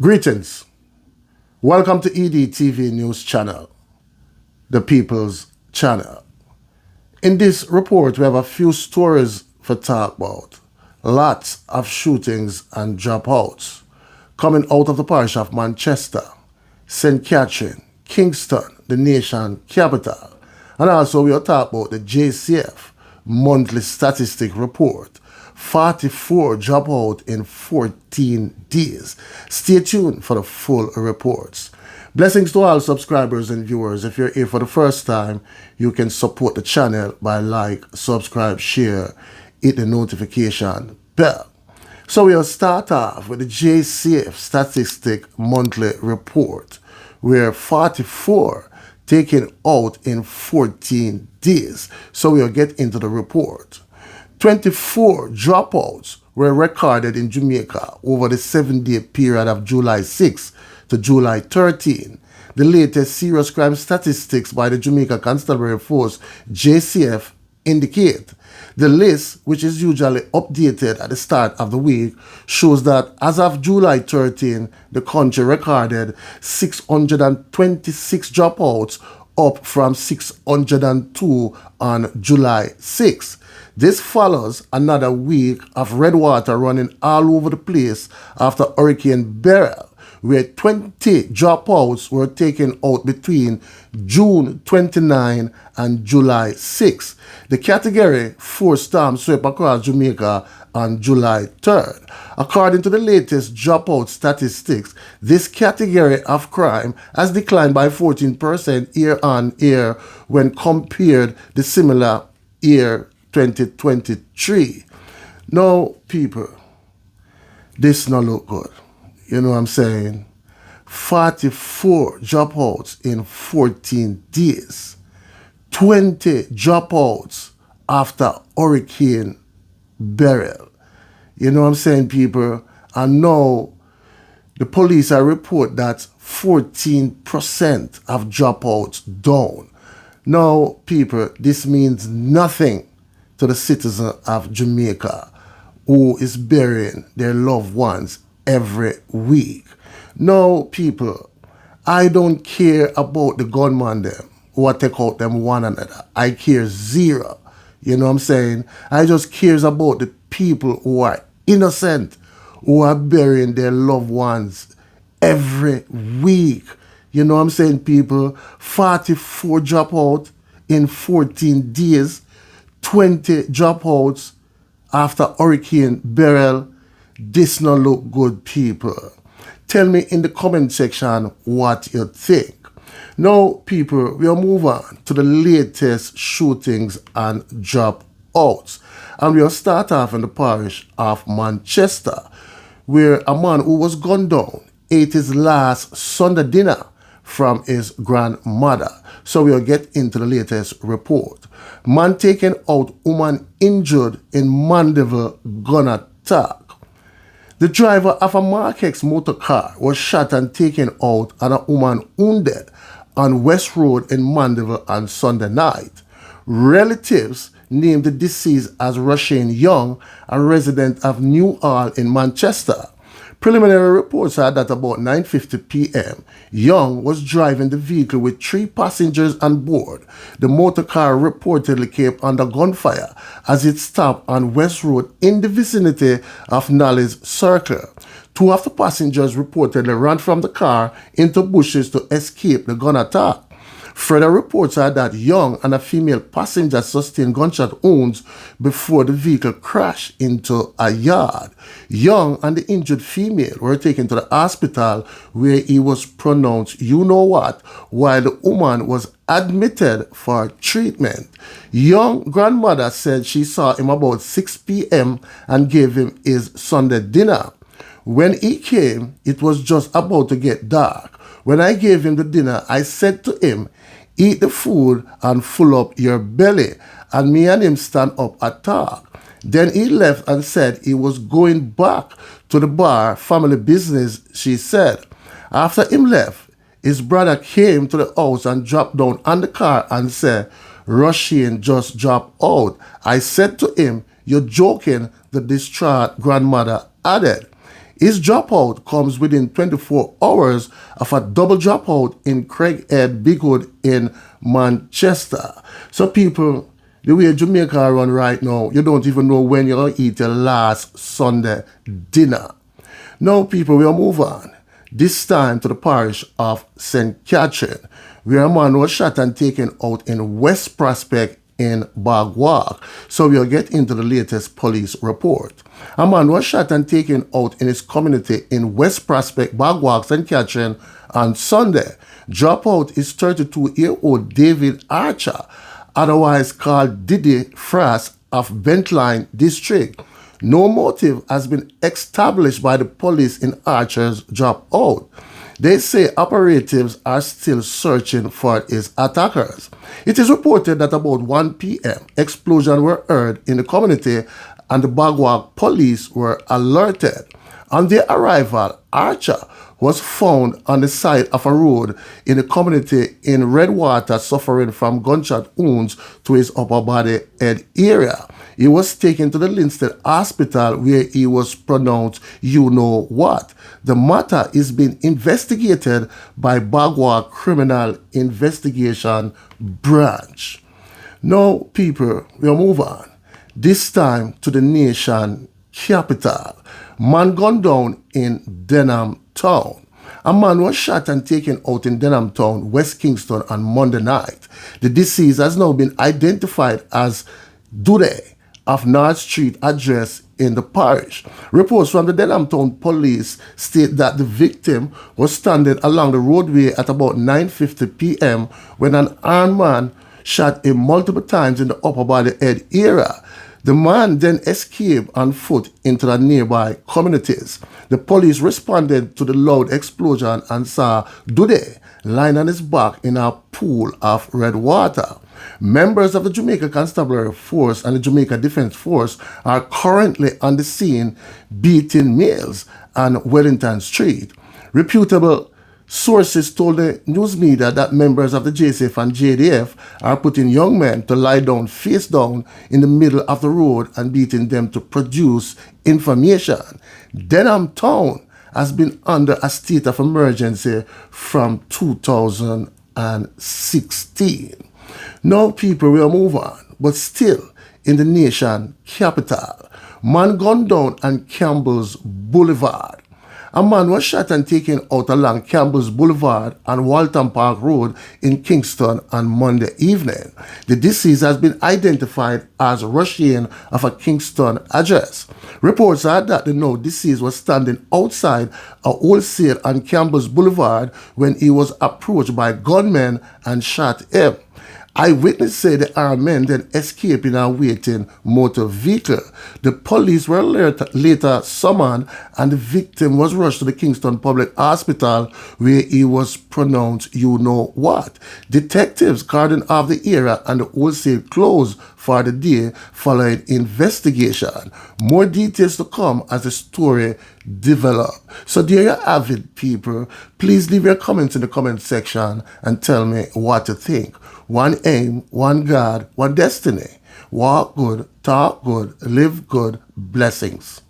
Greetings. Welcome to EDTV News Channel, the People's Channel. In this report, we have a few stories for talk about. Lots of shootings and dropouts coming out of the parish of Manchester, St. Catherine, Kingston, the nation capital. And also we'll talk about the JCF monthly statistic report. 44 dropout in 14 days. Stay tuned for the full reports. Blessings to all subscribers and viewers. If you're here for the first time, you can support the channel by like, subscribe, share, hit the notification bell. So we'll start off with the JCF statistic monthly report, where 44 taken out in 14 days. So we'll get into the report. 24 dropouts were recorded in Jamaica over the 7-day period of July 6 to July 13. The latest serious crime statistics by the Jamaica Constabulary Force, JCF, indicate. The list, which is usually updated at the start of the week, shows that as of July 13, the country recorded 626 dropouts, up from 602 on July 6. This follows another week of red water running all over the place after Hurricane BERYL, where 20 dropouts were taken out between June 29 and July 6. The Category 4 storm swept across Jamaica on July 3rd. According to the latest dropout statistics, this category of crime has declined by 14% year on year when compared to the similar year 2023. Now, people, this not look good. You know what I'm saying? 44 dropouts in 14 days. 20 dropouts after Hurricane BERYL. You know what I'm saying, people? And now the police are report that 14% of dropouts down. Now, people, this means nothing to the citizen of Jamaica who is burying their loved ones every week. Now, people, I don't care about the gunman them who are take out them one another. I care zero. You know what I'm saying? I just cares about the people who are innocent, who are burying their loved ones every week. You know what I'm saying, people? 44 dropout in 14 days, 20 dropouts after Hurricane BERYL. This not look good, people. Tell me in the comment section what you think. Now, people, we'll move on to the latest shootings and dropouts. And we'll start off in the parish of Manchester, where a man who was gunned down ate his last Sunday dinner from his grandmother. So we'll get into the latest report. Man taken out, woman injured in Mandeville gun attack. The driver of a Mark X motor car was shot and taken out, and a woman wounded on West Road in Mandeville on Sunday night. Relatives named the deceased as Roshane Young, a resident of New Hall in Manchester. Preliminary reports are that about 9:50 p.m., Young was driving the vehicle with 3 passengers on board. The motor car reportedly came under gunfire as it stopped on West Road in the vicinity of Nolly's Circle. 2 of the passengers reportedly ran from the car into bushes to escape the gun attack. Further reports are that Young and a female passenger sustained gunshot wounds before the vehicle crashed into a yard. Young and the injured female were taken to the hospital where he was pronounced you-know-what, while the woman was admitted for treatment. Young grandmother said she saw him about 6 p.m. and gave him his Sunday dinner. When he came, it was just about to get dark. When I gave him the dinner, I said to him, "Eat the food and fill up your belly." And me and him stand up and talk. Then he left and said he was going back to the bar, family business, she said. After him left, his brother came to the house and dropped down on the car and said, "Roshane just dropped out." I said to him, "You're joking," the distraught grandmother added. His dropout comes within 24 hours of a double dropout in Craighead Bigwood in Manchester. So people, the way Jamaica run right now, you don't even know when you're going to eat your last Sunday dinner. Now people, we'll move on. This time to the parish of St. Catherine, where a man was shot and taken out in West Prospect in Bagwalk. So we'll get into the latest police report. A man was shot and taken out in his community in West Prospect, Bagwalk, St. Catherine on Sunday. Dropout is 32-year-old David Archer, otherwise called Diddy Frass of Bentline District. No motive has been established by the police in Archer's dropout. They say operatives are still searching for his attackers. It is reported that about 1 p.m. explosions were heard in the community and the Bagwalk police were alerted. On their arrival, Archer was found on the side of a road in the community in Redwater, suffering from gunshot wounds to his upper body head area. He was taken to the Linstead Hospital where he was pronounced you know what. The matter is being investigated by Bagwalk Criminal Investigation Branch. Now, people, we'll move on. This time to the nation capital. Man gunned down in Denham town. A man was shot and taken out in Denham town, West Kingston on Monday night. The deceased has now been identified as Dude of North Street address in the parish. Reports from the Denham town police state that the victim was standing along the roadway at about 9:50 p.m. when an armed man shot him multiple times in the upper body head area. The man then escaped on foot into the nearby communities. The police responded to the loud explosion and saw Dude lying on his back in a pool of red water. Members of the Jamaica Constabulary Force and the Jamaica Defence Force are currently on the scene beating males on Wellington Street. Reputable sources told the news media that members of the JCF and JDF are putting young men to lie down face down in the middle of the road and beating them to produce information. Denham town has been under a state of emergency from 2016. Now people will move on, but still in the nation capital. Man gunned down on Campbell's Boulevard. A man was shot and taken out along Campbell's Boulevard and Walton Park Road in Kingston on Monday evening. The deceased has been identified as Russian of a Kingston address. Reports are that the now deceased was standing outside a wholesale on Campbell's Boulevard when he was approached by gunmen and shot him. Eyewitnesses say the armed men then escaped in a waiting motor vehicle. The police were later summoned and the victim was rushed to the Kingston Public Hospital where he was pronounced you know what. Detectives cordoned off the area and the wholesale closed for the day following investigation. More details to come as the story develops. So there you have it, people. Please leave your comments in the comment section and tell me what you think. One aim, one God, one destiny. Walk good, talk good, live good. Blessings.